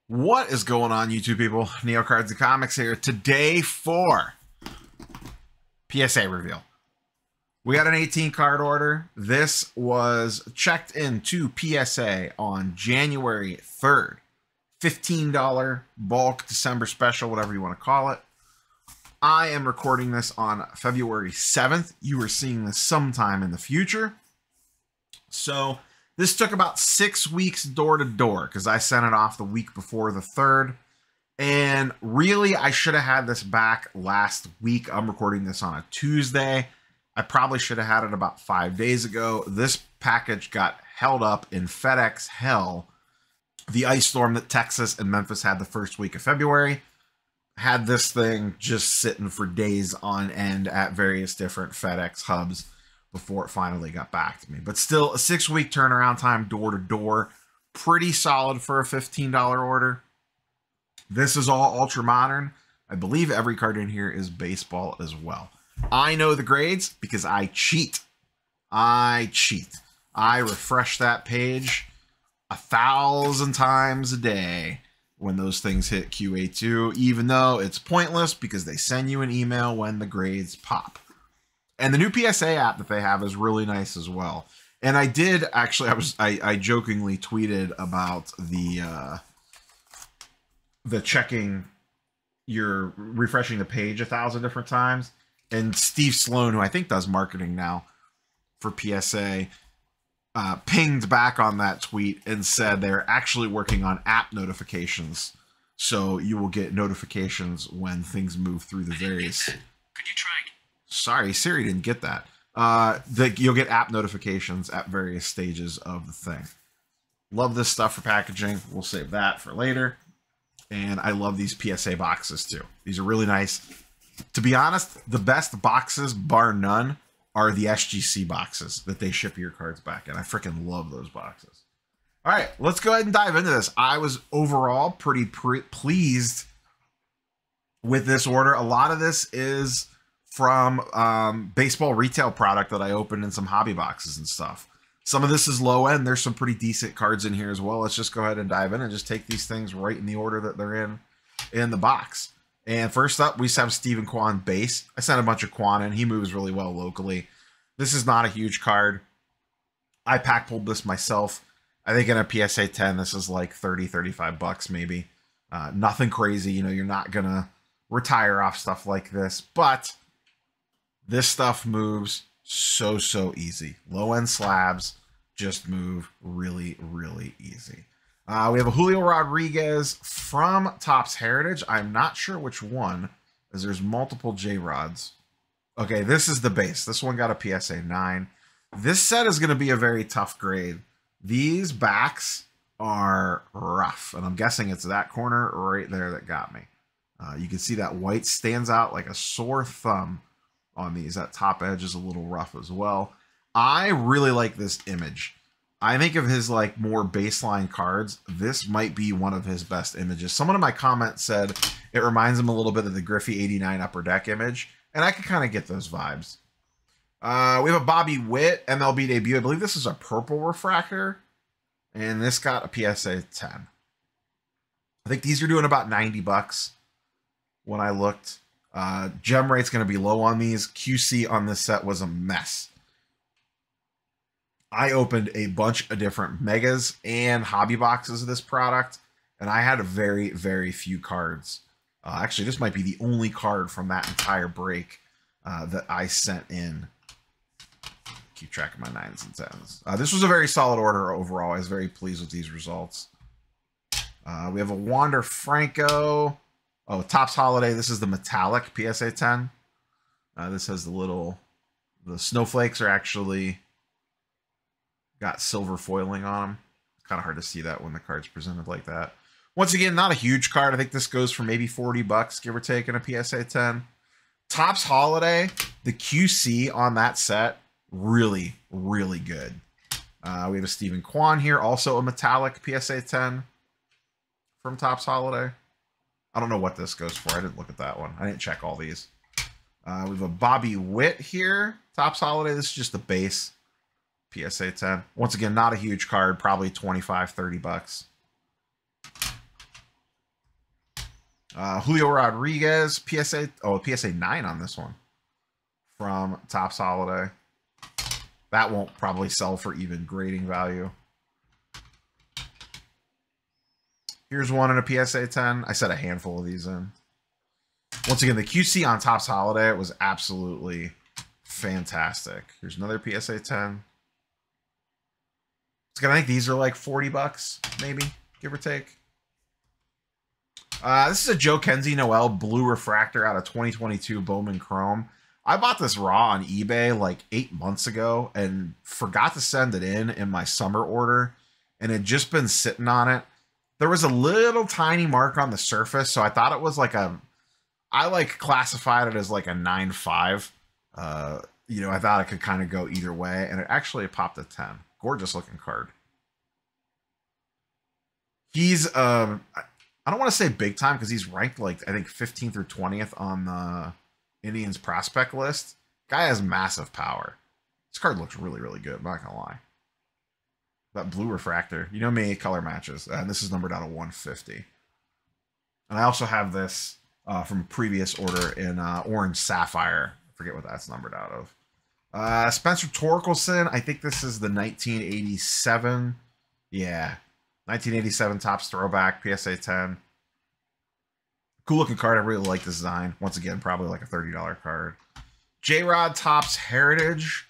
What is going on, YouTube people? Neo Cards and Comics here. Today for PSA reveal. We got an 18 card order. This was checked into PSA on January 3rd. $15 bulk December special, whatever you want to call it. I am recording this on February 7th. You are seeing this sometime in the future. So this took about 6 weeks door to door because I sent it off the week before the 3rd. And really, I should have had this back last week. I'm recording this on a Tuesday. I probably should have had it about 5 days ago. This package got held up in FedEx hell. The ice storm that Texas and Memphis had the first week of February had this thing just sitting for days on end at various different FedEx hubs before it finally got back to me. But still, a 6-week turnaround time door to door. Pretty solid for a $15 order. This is all ultra modern. I believe every card in here is baseball as well. I know the grades because I cheat. I refresh that page 1,000 times a day when those things hit QA2, even though it's pointless because they send you an email when the grades pop. And the new PSA app that they have is really nice as well. And I did actually, I jokingly tweeted about the checking, you're refreshing the page 1,000 different times. And Steve Sloan, who I think does marketing now for PSA, pinged back on that tweet and said they're actually working on app notifications. So you will get notifications when things move through the various... Could you try? Sorry, Siri didn't get that. You'll get app notifications at various stages of the thing. Love this stuff for packaging. We'll save that for later. And I love these PSA boxes too. These are really nice. To be honest, the best boxes, bar none, are the SGC boxes that they ship your cards back in. I freaking love those boxes. All right, let's go ahead and dive into this. I was overall pretty pleased with this order. A lot of this is from baseball retail product that I opened in some hobby boxes and stuff. Some of this is low end. There's some pretty decent cards in here as well. Let's just go ahead and dive in and just take these things right in the order that they're in the box. And first up, we just have Steven Kwan base. I sent a bunch of Kwan in. He moves really well locally. This is not a huge card. I pack pulled this myself. I think in a PSA 10, this is like 30, 35 bucks maybe. Nothing crazy. You know, you're not going to retire off stuff like this, but this stuff moves so easy. Low-end slabs just move really easy. We have a Julio Rodriguez from Topps Heritage. I'm not sure which one, as there's multiple J-Rods. Okay, this is the base. This one got a PSA 9. This set is going to be a very tough grade. These backs are rough, and I'm guessing it's that corner right there that got me. You can see that white stands out like a sore thumb on these. That top edge is a little rough as well. I really like this image. I think of his like more baseline cards, this might be one of his best images. Someone in my comments said it reminds him a little bit of the Griffey 89 Upper Deck image, and I can kind of get those vibes. We have a Bobby Witt MLB debut. I believe this is a purple refractor, and this got a PSA 10. I think these are doing about 90 bucks when I looked. Gem rate's going to be low on these. QC on this set was a mess. I opened a bunch of different megas and hobby boxes of this product, and I had a very few cards. Actually, this might be the only card from that entire break that I sent in. Keep track of my 9s and 10s. This was a very solid order overall. I was very pleased with these results. We have a Wander Franco. Oh, Topps Holiday. This is the metallic PSA 10. This has the snowflakes are actually got silver foiling on them. Kind of hard to see that when the card's presented like that. Once again, not a huge card. I think this goes for maybe 40 bucks, give or take, in a PSA 10. Topps Holiday, the QC on that set, really good. We have a Steven Kwan here, also a metallic PSA 10 from Topps Holiday. I don't know what this goes for. I didn't look at that one. I didn't check all these. We have a Bobby Witt here, Topps Holiday. This is just the base PSA 10. Once again, not a huge card, probably 25, 30 bucks. Julio Rodriguez, PSA. Oh, PSA 9 on this one from Topps Holiday. That won't probably sell for even grading value. Here's one in a PSA 10. I set a handful of these in. Once again, the QC on Topps Holiday was absolutely fantastic. Here's another PSA 10. I think these are like 40 bucks, maybe, give or take. This is a Joe Kenzie Noel blue refractor out of 2022 Bowman Chrome. I bought this raw on eBay like 8 months ago and forgot to send it in my summer order, and had just been sitting on it. There was a little tiny mark on the surface, so I thought it was like I like classified it as like a 9.5. You know, I thought it could kind of go either way, and it actually popped a 10. Gorgeous looking card. He's I don't want to say big time because he's ranked like I think 15th or 20th on the Indians prospect list. Guy has massive power. This card looks really, really good. I'm not gonna lie. That blue refractor, you know me, color matches, and this is numbered out of 150. And I also have this from a previous order in orange sapphire. I forget what that's numbered out of. Spencer Torkelson, I think this is the 1987. Yeah, 1987 Topps throwback PSA 10. Cool looking card. I really like this design. Once again, probably like a $30 card. J-Rod Topps Heritage.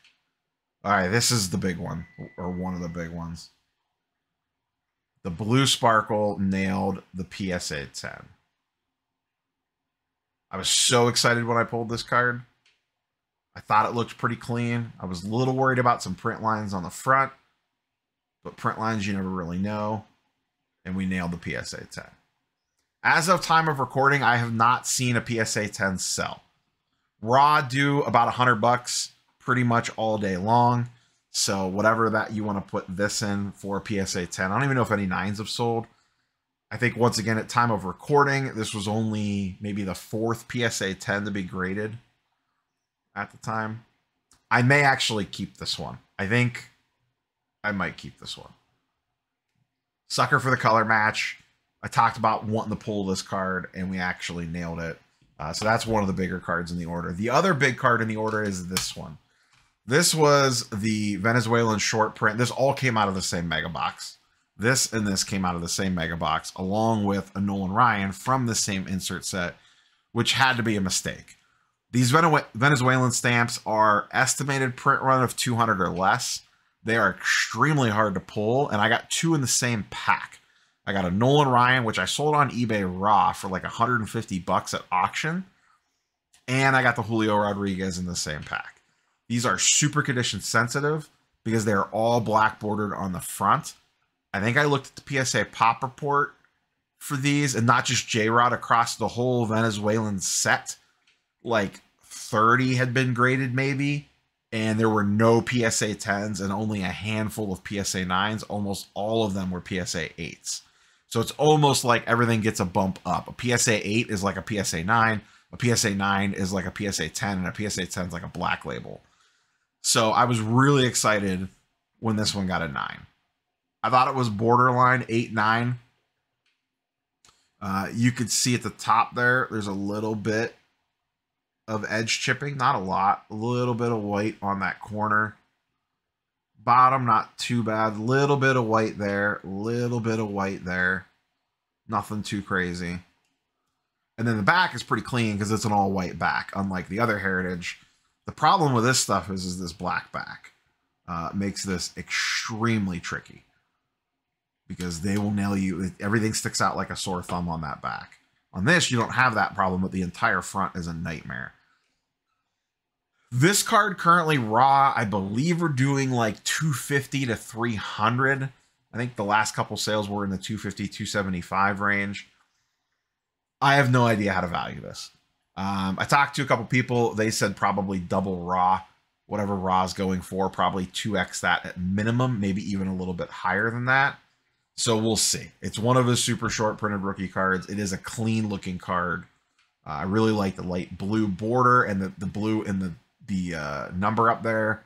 All right, this is the big one, or one of the big ones. The blue sparkle nailed the PSA 10. I was so excited when I pulled this card. I thought it looked pretty clean. I was a little worried about some print lines on the front, but print lines you never really know. And we nailed the PSA 10. As of time of recording, I have not seen a PSA 10 sell. Raw do about $100 pretty much all day long. So whatever that you want to put this in for a PSA 10. I don't even know if any 9s have sold. I think once again at time of recording, this was only maybe the 4th PSA 10 to be graded at the time. I may actually keep this one. I think I might keep this one. Sucker for the color match. I talked about wanting to pull this card, and we actually nailed it. So that's one of the bigger cards in the order. The other big card in the order is this one. This was the Venezuelan short print. This all came out of the same mega box. This and this came out of the same mega box, along with a Nolan Ryan from the same insert set, which had to be a mistake. These Venezuelan stamps are estimated print run of 200 or less. They are extremely hard to pull, and I got 2 in the same pack. I got a Nolan Ryan, which I sold on eBay raw for like 150 bucks at auction. And I got the Julio Rodriguez in the same pack. These are super condition sensitive because they're all black bordered on the front. I think I looked at the PSA pop report for these, and not just J-Rod, across the whole Venezuelan set. Like 30 had been graded maybe, and there were no PSA 10s and only a handful of PSA 9s. Almost all of them were PSA 8s. So it's almost like everything gets a bump up. A PSA 8 is like a PSA 9. A PSA 9 is like a PSA 10, and a PSA 10 is like a black label. So I was really excited when this one got a 9. I thought it was borderline 8, 9. You could see at the top there's a little bit of edge chipping, not a lot. A little bit of white on that corner. Bottom, not too bad. Little bit of white there. Little bit of white there. Nothing too crazy. And then the back is pretty clean because it's an all white back, unlike the other Heritage. The problem with this stuff is this black back. Makes this extremely tricky because they will nail you. Everything sticks out like a sore thumb on that back. On this, you don't have that problem, but the entire front is a nightmare. This card currently raw, I believe we're doing like 250 to 300. I think the last couple sales were in the 250, 275 range. I have no idea how to value this. I talked to a couple people. They said probably double raw. Whatever raw is going for, probably 2x that at minimum, maybe even a little bit higher than that. So we'll see. It's one of his super short printed rookie cards. It is a clean looking card. I really like the light blue border and the blue and the number up there.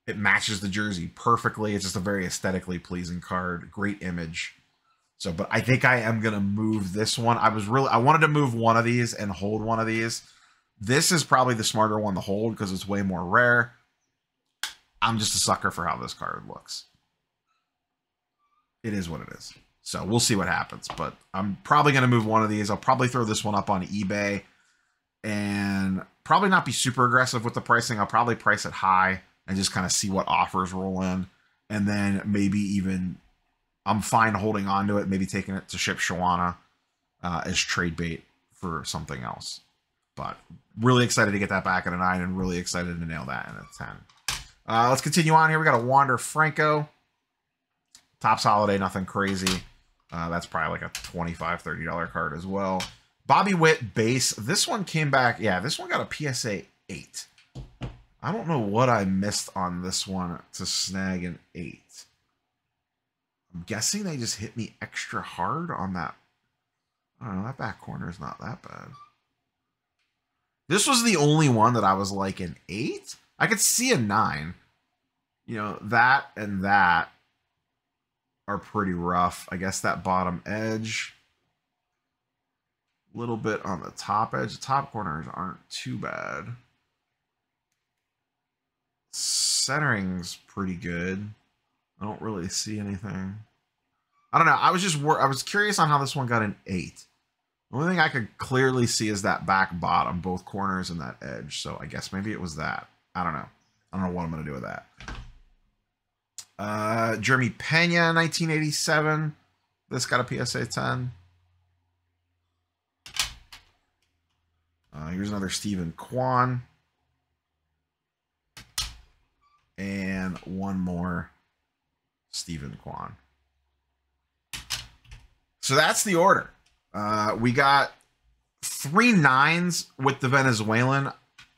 It matches the jersey perfectly. It's just a very aesthetically pleasing card. Great image. So, but I think I am going to move this one. I wanted to move one of these and hold one of these. This is probably the smarter one to hold because it's way more rare. I'm just a sucker for how this card looks. It is what it is. So we'll see what happens. But I'm probably going to move one of these. I'll probably throw this one up on eBay and probably not be super aggressive with the pricing. I'll probably price it high and just kind of see what offers roll in. And then maybe even I'm fine holding on to it, maybe taking it to ship Shawana as trade bait for something else. But really excited to get that back at a 9 and really excited to nail that in a 10. Let's continue on here. We got a Wander Franco. Topps Holiday, nothing crazy. That's probably like a $25, $30 card as well. Bobby Witt base. This one came back. Yeah, this one got a PSA 8. I don't know what I missed on this one to snag an 8. I'm guessing they just hit me extra hard on that. I don't know. That back corner is not that bad. This was the only one that I was like an 8. I could see a 9. You know, that and that are pretty rough. I guess that bottom edge. A little bit on the top edge. The top corners aren't too bad. Centering's pretty good. I don't really see anything. I don't know. I was curious on how this one got an 8. The only thing I could clearly see is that back bottom, both corners and that edge. So I guess maybe it was that. I don't know. I don't know what I'm going to do with that. Jeremy Pena, 1987. This got a PSA 10. Here's another Stephen Kwan. And one more Stephen Kwan. So that's the order. We got 3 9s with the Venezuelan.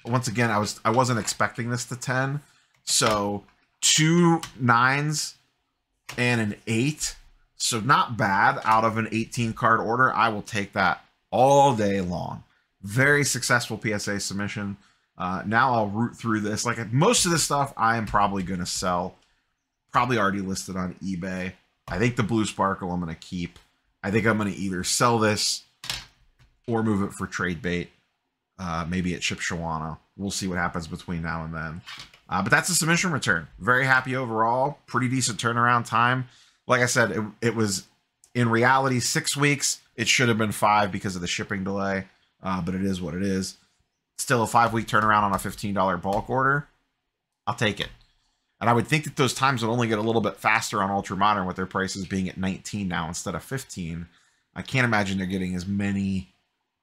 Once again, I wasn't expecting this to 10. So 2 9s and an 8. So not bad out of an 18 card order. I will take that all day long. Very successful PSA submission. Now I'll root through this. Like most of this stuff, I am probably going to sell. Probably already listed on eBay. I think the Blue Sparkle I'm going to keep. I think I'm going to either sell this or move it for trade bait. Maybe at Ship Shawana. We'll see what happens between now and then. But that's a submission return. Very happy overall. Pretty decent turnaround time. Like I said, it was in reality 6 weeks. It should have been 5 because of the shipping delay. But it is what it is. Still a 5-week turnaround on a $15 bulk order. I'll take it. And I would think that those times would only get a little bit faster on Ultra Modern with their prices being at 19 now instead of 15. I can't imagine they're getting as many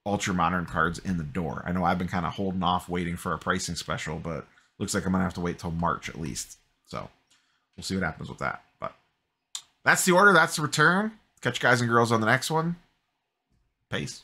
Ultra Modern cards in the door. I know I've been kind of holding off waiting for a pricing special, but looks like I'm going to have to wait till March at least. So we'll see what happens with that. But that's the order. That's the return. Catch you guys and girls on the next one. Peace.